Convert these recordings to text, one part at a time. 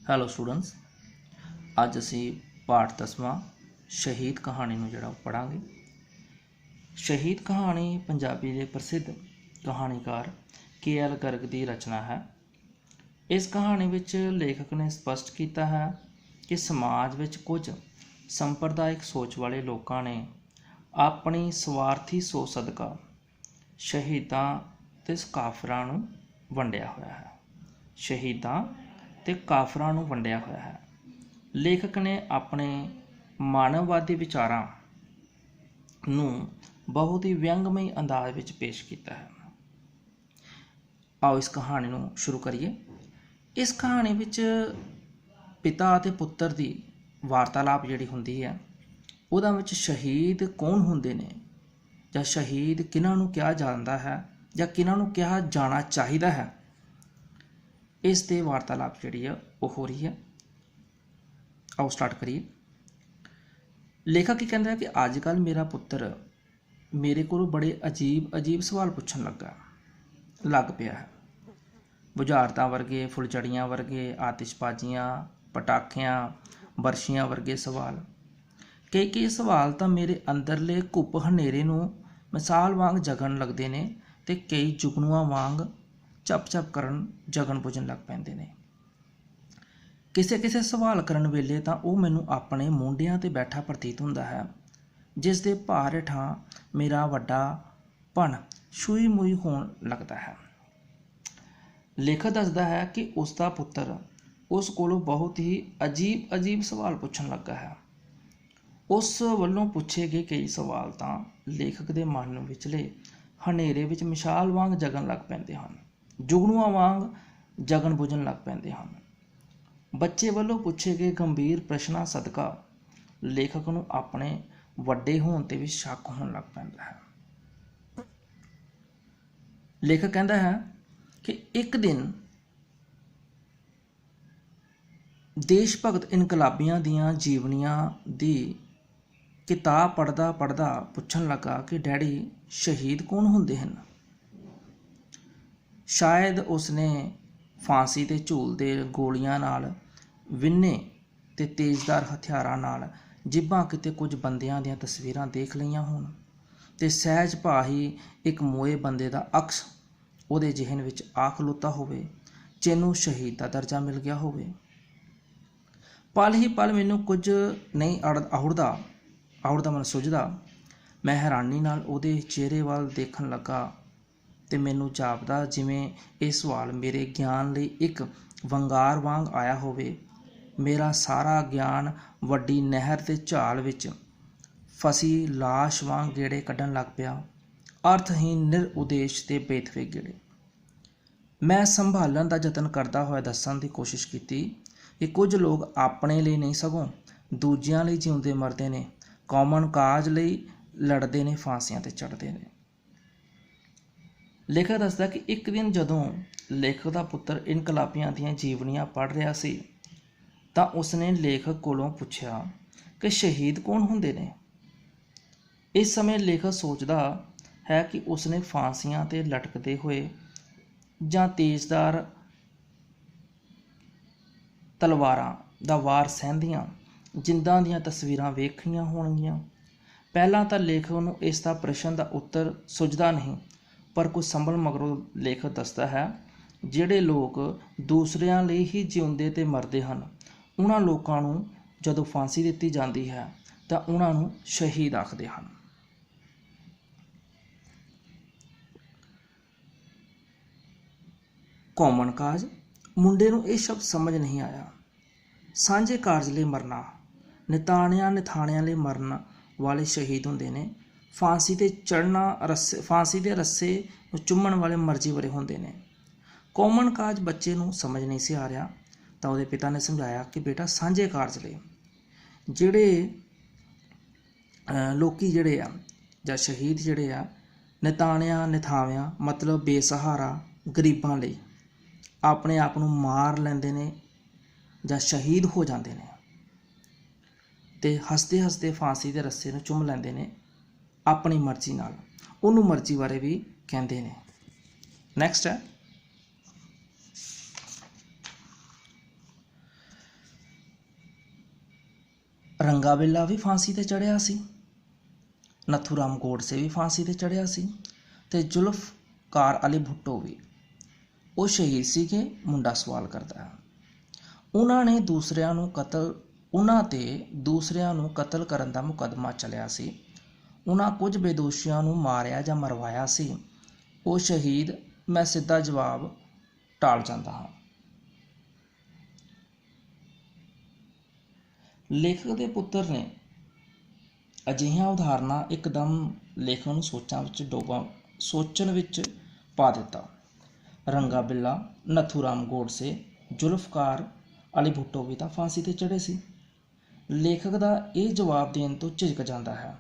Hello students, ਅੱਜ ਅਸੀਂ ਪਾਠ 10ਵਾਂ ਸ਼ਹੀਦ ਕਹਾਣੀ ਨੂੰ ਜਿਹੜਾ ਪੜ੍ਹਾਂਗੇ। ਸ਼ਹੀਦ ਕਹਾਣੀ ਪੰਜਾਬੀ ਦੇ ਪ੍ਰਸਿੱਧ ਕਹਾਣੀਕਾਰ ਕੇ.ਐਲ. ਗਰਗ ਦੀ ਰਚਨਾ ਹੈ। ਇਸ ਕਹਾਣੀ ਵਿੱਚ ਲੇਖਕ ਨੇ ਸਪਸ਼ਟ ਕੀਤਾ ਹੈ ਕਿ ਸਮਾਜ ਵਿੱਚ ਕੁਝ ਸੰਪਰਦਾਇਕ ਸੋਚ ਵਾਲੇ ਲੋਕਾਂ ਨੇ ਆਪਣੀ ਸਵਾਰਥੀ ਸੋਚ ਸਦਕਾ ਸ਼ਹੀਦਾਂ ਅਤੇ ਕਾਫਰਾਂ ਨੂੰ ਵੰਡਿਆ ਹੋਇਆ ਹੈ। ਸ਼ਹੀਦਾਂ ਅਤੇ ਕਾਫਰਾਂ ਨੂੰ ਵੰਡਿਆ ਹੋਇਆ ਹੈ। ਲੇਖਕ ਨੇ ਆਪਣੇ ਮਾਨਵਵਾਦੀ ਵਿਚਾਰਾਂ ਨੂੰ ਬਹੁਤ ਹੀ ਵਿਅੰਗਮਈ ਅੰਦਾਜ਼ ਵਿੱਚ ਪੇਸ਼ ਕੀਤਾ ਹੈ। ਆਓ ਇਸ ਕਹਾਣੀ ਨੂੰ ਸ਼ੁਰੂ ਕਰੀਏ। ਇਸ ਕਹਾਣੀ ਵਿੱਚ ਪਿਤਾ ਅਤੇ ਪੁੱਤਰ ਦੀ ਵਾਰਤਾਲਾਪ ਜਿਹੜੀ ਹੁੰਦੀ ਹੈ, ਉਹਦਾ ਵਿੱਚ ਸ਼ਹੀਦ ਕੌਣ ਹੁੰਦੇ ਨੇ ਜਾਂ ਸ਼ਹੀਦ ਕਿਹਨਾਂ ਨੂੰ ਕਿਹਾ ਜਾਂਦਾ ਹੈ ਜਾਂ ਕਿਹਨਾਂ ਨੂੰ ਕਿਹਾ ਜਾਣਾ ਚਾਹੀਦਾ ਹੈ, ਇਸ 'ਤੇ ਵਾਰਤਾਲਾਪ ਜਿਹੜੀ ਆ ਉਹ ਹੋ ਰਹੀ ਹੈ। ਆਓ ਸਟਾਰਟ ਕਰੀਏ। ਲੇਖਕ ਕੀ ਕਹਿੰਦਾ ਹੈ ਕਿ ਅੱਜ ਕੱਲ੍ਹ ਮੇਰਾ ਪੁੱਤਰ ਮੇਰੇ ਕੋਲੋਂ ਬੜੇ ਅਜੀਬ ਸਵਾਲ ਪੁੱਛਣ ਲੱਗ ਪਿਆ ਹੈ। ਬੁਝਾਰਤਾਂ ਵਰਗੇ, ਫੁੱਲਝੜੀਆਂ ਵਰਗੇ, ਆਤਿਸ਼ਬਾਜ਼ੀਆਂ, ਪਟਾਕਿਆਂ, ਬਰਸ਼ੀਆਂ ਵਰਗੇ ਸਵਾਲ। ਕਈ ਸਵਾਲ ਤਾਂ ਮੇਰੇ ਅੰਦਰਲੇ ਘੁੱਪ ਹਨੇਰੇ ਨੂੰ ਮਿਸਾਲ ਵਾਂਗ ਜਗਣ ਲੱਗਦੇ ਨੇ ਅਤੇ ਕਈ ਜੁਗਨੂਆਂ ਵਾਂਗ ਚੱਪ ਕਰਨ ਜਗਣ ਬੁਝਣ ਲੱਗ ਪੈਂਦੇ ਨੇ। ਕਿਸੇ ਸਵਾਲ ਕਰਨ ਵੇਲੇ ਤਾਂ ਉਹ ਮੈਨੂੰ ਆਪਣੇ ਮੋਢਿਆਂ 'ਤੇ ਬੈਠਾ ਪ੍ਰਤੀਤ ਹੁੰਦਾ ਹੈ, ਜਿਸ ਦੇ ਭਾਰ ਹੇਠਾਂ ਮੇਰਾ ਵੱਡਾ ਭਣ ਛੂਈ ਮੂਈ ਹੋਣ ਲੱਗਦਾ ਹੈ। ਲੇਖਕ ਦੱਸਦਾ ਹੈ ਕਿ ਉਸ ਦਾ ਪੁੱਤਰ ਉਸ ਕੋਲੋਂ ਬਹੁਤ ਹੀ ਅਜੀਬ ਸਵਾਲ ਪੁੱਛਣ ਲੱਗਾ ਹੈ। ਉਸ ਵੱਲੋਂ ਪੁੱਛੇ ਗਏ ਕਈ ਸਵਾਲ ਤਾਂ ਲੇਖਕ ਦੇ ਮਨ ਵਿਚਲੇ ਹਨੇਰੇ ਵਿੱਚ ਮਿਸਾਲ ਵਾਂਗ ਜਗਣ ਲੱਗ ਪੈਂਦੇ ਹਨ, ਜੁਗਨੂਆਂ ਵਾਂਗ ਜਗਣ ਬੁਝਣ ਲੱਗ ਪੈਂਦੇ ਹਨ। ਬੱਚੇ ਵੱਲੋਂ ਪੁੱਛੇ ਗਏ ਗੰਭੀਰ ਪ੍ਰਸ਼ਨਾਂ ਸਦਕਾ ਲੇਖਕ ਨੂੰ ਆਪਣੇ ਵੱਡੇ ਹੋਣ 'ਤੇ ਵੀ ਸ਼ੱਕ ਹੋਣ ਲੱਗ ਪੈਂਦਾ ਹੈ। ਲੇਖਕ ਕਹਿੰਦਾ ਹੈ ਕਿ ਇੱਕ ਦਿਨ ਦੇਸ਼ ਭਗਤ ਇਨਕਲਾਬੀਆਂ ਦੀਆਂ ਜੀਵਨੀਆਂ ਦੀ ਕਿਤਾਬ ਪੜ੍ਹਦਾ ਪੁੱਛਣ ਲੱਗਾ ਕਿ ਡੈਡੀ, ਸ਼ਹੀਦ ਕੌਣ ਹੁੰਦੇ ਹਨ? ਸ਼ਾਇਦ ਉਸਨੇ ਫਾਂਸੀ 'ਤੇ ਝੂਲਦੇ ਗੋਲੀਆਂ ਨਾਲ ਵਿੰਨੇ ਅਤੇ ਤੇਜ਼ਧਾਰ ਹਥਿਆਰਾਂ ਨਾਲ ਜਿੱਭਾਂ ਕਿਤੇ ਕੁਝ ਬੰਦਿਆਂ ਦੀਆਂ ਤਸਵੀਰਾਂ ਦੇਖ ਲਈਆਂ ਹੋਣ ਅਤੇ ਸਹਿਜ ਭਾ ਹੀ ਇੱਕ ਮੋਏ ਬੰਦੇ ਦਾ ਅਕਸ ਉਹਦੇ ਜ਼ਿਹਨ ਵਿੱਚ ਆ ਖਲੋਤਾ ਹੋਵੇ, ਜਿਹਨੂੰ ਸ਼ਹੀਦ ਦਾ ਦਰਜਾ ਮਿਲ ਗਿਆ ਹੋਵੇ। ਪਲ ਹੀ ਪਲ ਮੈਨੂੰ ਕੁਝ ਨਹੀਂ ਆਉੜਦਾ ਮਨ ਸੁੱਝਦਾ। ਮੈਂ ਹੈਰਾਨੀ ਨਾਲ ਉਹਦੇ ਚਿਹਰੇ ਵੱਲ ਦੇਖਣ ਲੱਗਾ ਅਤੇ ਮੈਨੂੰ ਜਾਪਦਾ ਜਿਵੇਂ ਇਹ ਸਵਾਲ ਮੇਰੇ ਗਿਆਨ ਲਈ ਇੱਕ ਵੰਗਾਰ ਵਾਂਗ ਆਇਆ ਹੋਵੇ। ਮੇਰਾ ਸਾਰਾ ਗਿਆਨ ਵੱਡੀ ਨਹਿਰ ਦੇ ਝਾਲ ਵਿੱਚ ਫਸੀ ਲਾਸ਼ ਵਾਂਗ ਗੇੜੇ ਕੱਢਣ ਲੱਗ ਪਿਆ, ਅਰਥਹੀਨ ਨਿਰਉਦੇਸ਼ ਤੇ ਬੇਥਵੇ ਗੇੜੇ। ਮੈਂ ਸੰਭਾਲਣ ਦਾ ਯਤਨ ਕਰਦਾ ਹੋਇਆ ਦੱਸਣ ਦੀ ਕੋਸ਼ਿਸ਼ ਕੀਤੀ ਕਿ ਕੁਝ ਲੋਕ ਆਪਣੇ ਲਈ ਨਹੀਂ ਸਗੋਂ ਦੂਜਿਆਂ ਲਈ ਜਿਉਂਦੇ ਮਰਦੇ ਨੇ, ਕੌਮਨ ਕਾਜ ਲਈ ਲੜਦੇ ਨੇ, ਫਾਂਸੀਆਂ 'ਤੇ ਚੜ੍ਹਦੇ ਨੇ। ਲੇਖਕ ਦੱਸਦਾ ਕਿ ਇੱਕ ਦਿਨ ਜਦੋਂ ਲੇਖਕ ਦਾ ਪੁੱਤਰ ਇਨਕਲਾਬੀਆਂ ਦੀਆਂ ਜੀਵਨੀਆਂ ਪੜ੍ਹ ਰਿਹਾ ਸੀ ਤਾਂ ਉਸਨੇ ਲੇਖਕ ਕੋਲੋਂ ਪੁੱਛਿਆ ਕਿ ਸ਼ਹੀਦ ਕੌਣ ਹੁੰਦੇ ਨੇ। ਇਸ ਸਮੇਂ ਲੇਖਕ ਸੋਚਦਾ ਹੈ ਕਿ ਉਸਨੇ ਫਾਂਸੀਆਂ 'ਤੇ ਲਟਕਦੇ ਹੋਏ ਜਾਂ ਤੇਜ਼ਧਾਰ ਤਲਵਾਰਾਂ ਦਾ ਵਾਰ ਸਹਿੰਦੀਆਂ ਜਿੰਦਾਂ ਦੀਆਂ ਤਸਵੀਰਾਂ ਵੇਖੀਆਂ ਹੋਣਗੀਆਂ। ਪਹਿਲਾਂ ਤਾਂ ਲੇਖਕ ਨੂੰ ਇਸ ਦਾ ਪ੍ਰਸ਼ਨ ਦਾ ਉੱਤਰ ਸੁੱਝਦਾ ਨਹੀਂ, ਪਰ ਕੁਝ ਸੰਭਲ ਮਗਰੋਂ ਲੇਖਕ ਦੱਸਦਾ ਹੈ, ਜਿਹੜੇ ਲੋਕ ਦੂਸਰਿਆਂ ਲਈ ਹੀ ਜਿਉਂਦੇ ਤੇ ਮਰਦੇ ਹਨ, ਉਹਨਾਂ ਲੋਕਾਂ ਨੂੰ ਜਦੋਂ ਫਾਂਸੀ ਦਿੱਤੀ ਜਾਂਦੀ ਹੈ ਤਾਂ ਉਹਨਾਂ ਨੂੰ ਸ਼ਹੀਦ ਆਖਦੇ ਹਨ। ਕੌਮਨ ਕਾਜ। ਮੁੰਡੇ ਨੂੰ ਇਹ ਸ਼ਬਦ ਸਮਝ ਨਹੀਂ ਆਇਆ। ਸਾਂਝੇ ਕਾਰਜ ਲਈ ਮਰਨਾ, ਨਿਤਾਣਿਆਂ ਲਈ ਮਰਨ ਵਾਲੇ ਸ਼ਹੀਦ ਹੁੰਦੇ ਨੇ। ਫਾਂਸੀ 'ਤੇ ਚੜ੍ਹਨਾ, ਫਾਂਸੀ ਦੇ ਰੱਸੇ ਨੂੰ ਚੁੰਮਣ ਵਾਲੇ ਮਰਜ਼ੀ ਵਾਲੇ ਹੁੰਦੇ ਨੇ। ਕੌਮਨ ਕਾਜ ਬੱਚੇ ਨੂੰ ਸਮਝ ਨਹੀਂ ਸੀ ਆ ਰਿਹਾ ਤਾਂ ਉਹਦੇ ਪਿਤਾ ਨੇ ਸਮਝਾਇਆ ਕਿ ਬੇਟਾ, ਸਾਂਝੇ ਕਾਰਜ ਲਈ ਜਿਹੜੇ ਲੋਕੀ ਜਿਹੜੇ ਆ ਜਾਂ ਸ਼ਹੀਦ ਜਿਹੜੇ ਆ, ਨਿਥਾਵਿਆਂ ਮਤਲਬ ਬੇਸਹਾਰਾ ਗਰੀਬਾਂ ਲਈ ਆਪਣੇ ਆਪ ਨੂੰ ਮਾਰ ਲੈਂਦੇ ਨੇ ਜਾਂ ਸ਼ਹੀਦ ਹੋ ਜਾਂਦੇ ਨੇ ਅਤੇ ਹੱਸਦੇ ਫਾਂਸੀ ਦੇ ਰੱਸੇ ਨੂੰ ਚੁੰਮ ਲੈਂਦੇ ਨੇ ਆਪਣੀ ਮਰਜ਼ੀ ਨਾਲ। ਉਹਨੂੰ ਮਰਜ਼ੀ ਬਾਰੇ ਵੀ ਕਹਿੰਦੇ ਨੇ। ਨੈਕਸਟ ਹੈ रंगा बिल्ला भी फांसी ते चढ़िया सी, नथूराम गोडसे भी फांसी ते चढ़िया सी, ते जुल्फकार अली भुट्टो भी। वो शहीद सीगे। मुंडा सवाल करता है, उन्होंने दूसरिਆਂ ਨੂੰ कतल करन दा मुकदमा चलिया सी, उन्हां कुछ बेदोशियां ਨੂੰ मारिया ਜਾਂ मरवाया सी। वो शहीद मैं सीधा जवाब टाल जाता हाँ। लेखक के पुत्र ने अजिहियां उदाहरणां एकदम लेखक ਨੂੰ सोचण विच पा दिता। रंगा बिल्ला, नथूराम गोडसे, जुल्फकार अली भुट्टो भी तो फांसी ते चढ़े सी। लेखक का यह जवाब देण तो झिझक जाता है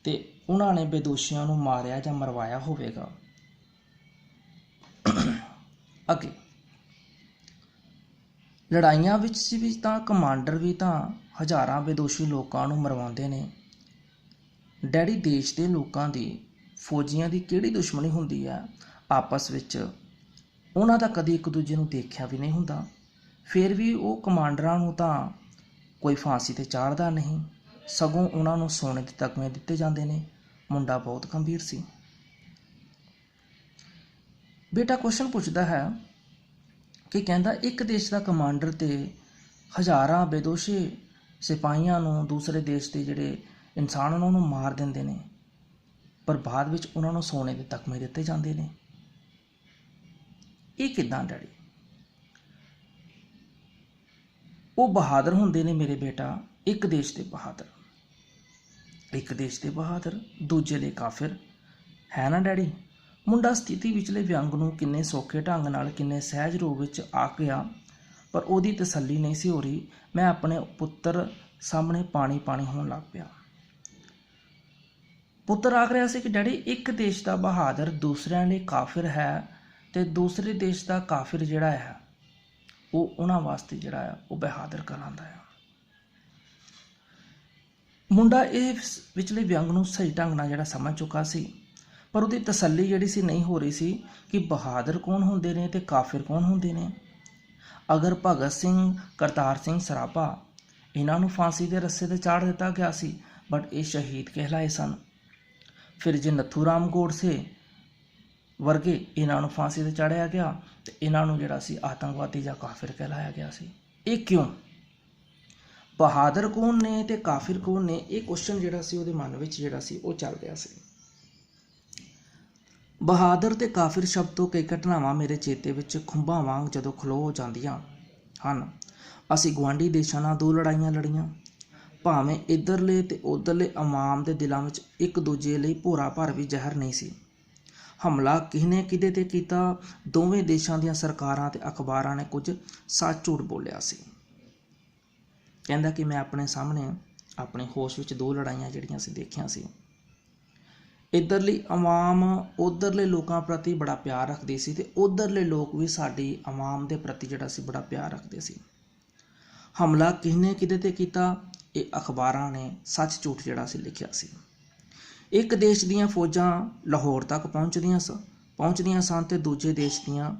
ते उन्होंने बेदोशियां ਨੂੰ मारिया ਜਾਂ मरवाया होवेगा। अगे लड़ाइयां विच भी तां कमांडर भी तां हज़ारां बेदोशी लोकां ਨੂੰ मरवाउंदे ने। डैडी देश के लोगों की फौजियां की किहड़ी दुश्मनी हुंदी है, आपस विच उन्हां दा कदी एक दूजे नूं देखिया भी नहीं हुंदा, फिर भी वो कमांडरां नूं तां कोई फांसी ते चाढ़दा नहीं, सगों उन्हां नूं सोने दे तगमे दिते जांदे ने। मुंडा बहुत गंभीर सी। बेटा क्वेश्चन पुछदा है कि कहंदा एक देश का कमांडर ते हज़ारां बेदोशी सिपाहियां नूं दूसरे देश के जिहड़े इंसान उन्होंने मार देंदे ने, पर बाद विच उन्हां नूं सोने दे तगमे दिते जांदे ने। ये किदां डैडी? वो बहादुर हुंदे ने मेरे बेटा, एक देश के बहादुर, एक देश के बहादुर दूजे दे काफिर, है ना डैडी? मुंडा स्थिति विचले व्यंग नूं किन्ने सौखे ढंग नाल किन्ने सहज रूप विच आख गया, पर उहदी तसल्ली नहीं सी हो रही। मैं अपने पुत्र सामने पानी पानी होण लग पिया। पुत्र आख रहा सी कि डैडी एक देश का बहादुर दूसरिਆਂ ਲਈ काफिर है, तो दूसरे देश का काफिर जिहड़ा है वो उन्हां वास्ते जिहड़ा है वो बहादुर कहलांदा है। मुंडा इस विचले व्यंग नूं सही ढंग नाल जिहड़ा समझ चुका सी, पर उहदी तसल्ली जिहड़ी सी नहीं हो रही सी कि बहादुर कौन हुंदे ने ते काफिर कौन हुंदे ने। अगर भगत सिंह, करतार सिंह सराभा इन्हां नूं फांसी दे रस्से ते चाढ़ दिता गया सी, बट ये शहीद कहलाए सन। फिर जे नथूराम गोडसे वर्गे इन्हां नूं फांसी ते चाढ़िया गया तो इन्हां नूं जिहड़ा सी आतंकवादी जां काफिर कहलाया गया सी। ये क्यों? बहादुर कौन ने ते काफिर कौन ने, ये क्वेश्चन जिहड़ा सी उहदे मन विच जिहड़ा सी वो चल रहा सी। बहादुर ते काफिर शब्द तो कई घटनावां मेरे चेते विच खुंबां वांग जदों खलो हो जांदियां हन। असीं गुआंढी देशां नाल 2 लड़ाइयां लड़ीਆਂ, भावें इधरले ते उधरले अवाम दे दिलां विच एक दूजे लई भोरा भर भी जहर नहीं सी। हमला किहने किहदे ते कीता, दोवें देशां दीयां सरकारां ते अखबारां ने कुछ सच झूठ बोलिया सी। कहंदा कि मैं अपने सामने अपने होश विच 2 लड़ाइयां जिहड़ियां सी देखियां सी। इधरली अवाम उधरले लोकां प्रति बड़ा प्यार रखदी सी ते उधरले लोग भी साडी अवाम दे प्रति जिहड़ा सी बड़ा प्यार रखदे सी। हमला किहने किहदे ते कीता, ये अखबारां ने सच झूठ जिहड़ा सी लिखिया सी। एक देश दीयां फौजां लाहौर तक पहुँचदियां सन ते दूजे देश दीयां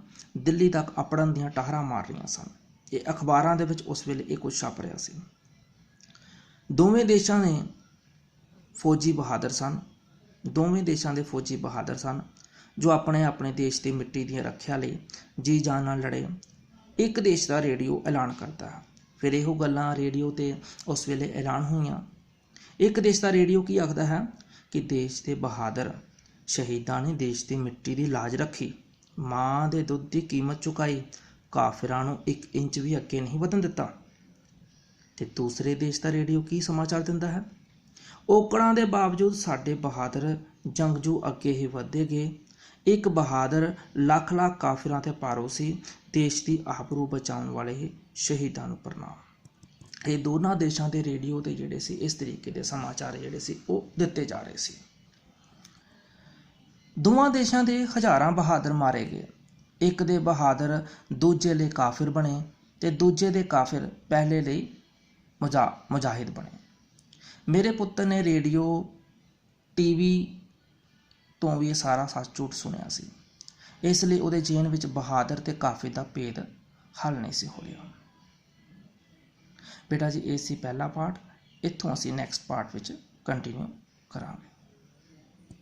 दिल्ली तक अपड़न दीयां टहरां मार रहीआं सन। ये अखबारां दे विच उस वेले ये कुछ छप रहा सी। दोवें देशां दे फौजी बहादुर सन, दोवें देशां दे फौजी बहादुर सन जो अपने अपने देश की मिट्टी दी रखिया लई जी जान नाल लड़े। एक देश का रेडियो ऐलान करता है, फिर इहो गल्लां रेडियो ते उस वेले ऐलान होईयां। एक देश का रेडियो की आखदा है कि देश के बहादुर शहीदां ने देश की मिट्टी की लाज रखी, माँ के दुध की कीमत चुकाई, काफिरां नूं 1 इंच भी अगे नहीं वधन दिता। ते दूसरे देश का रेडियो की समाचार दिंदा है, औकड़ां दे बावजूद साडे बहादुर जंगजू अगे ही वधदे गए। एक बहादुर लख लख काफिरां ते पारो सी, देश की आबरू बचाउण वाले शहीदां नूं प्रणाम। ये दोनों देशों के रेडियो ते जिहड़े सी इस तरीके के समाचार जिहड़े सी वो दिते जा रहे सी। दोवां देशों के हज़ारां बहादुर मारे गए। एक दे बहादुर दूजे लई काफिर बने ते दूजे दे काफिर पहले लई मुजाहिद बने। मेरे पुत्र ने रेडियो टीवी तो भी सारा सच झूठ सुनिया सी, इसलिए उहदे जेन विच बहादुर ते काफिर दा भेद हल नहीं सी हो रहा। बेटा जी ये सी पहला पार्ट, इत्थों असीं नैक्सट पार्ट विच कंटिन्यू करांगे।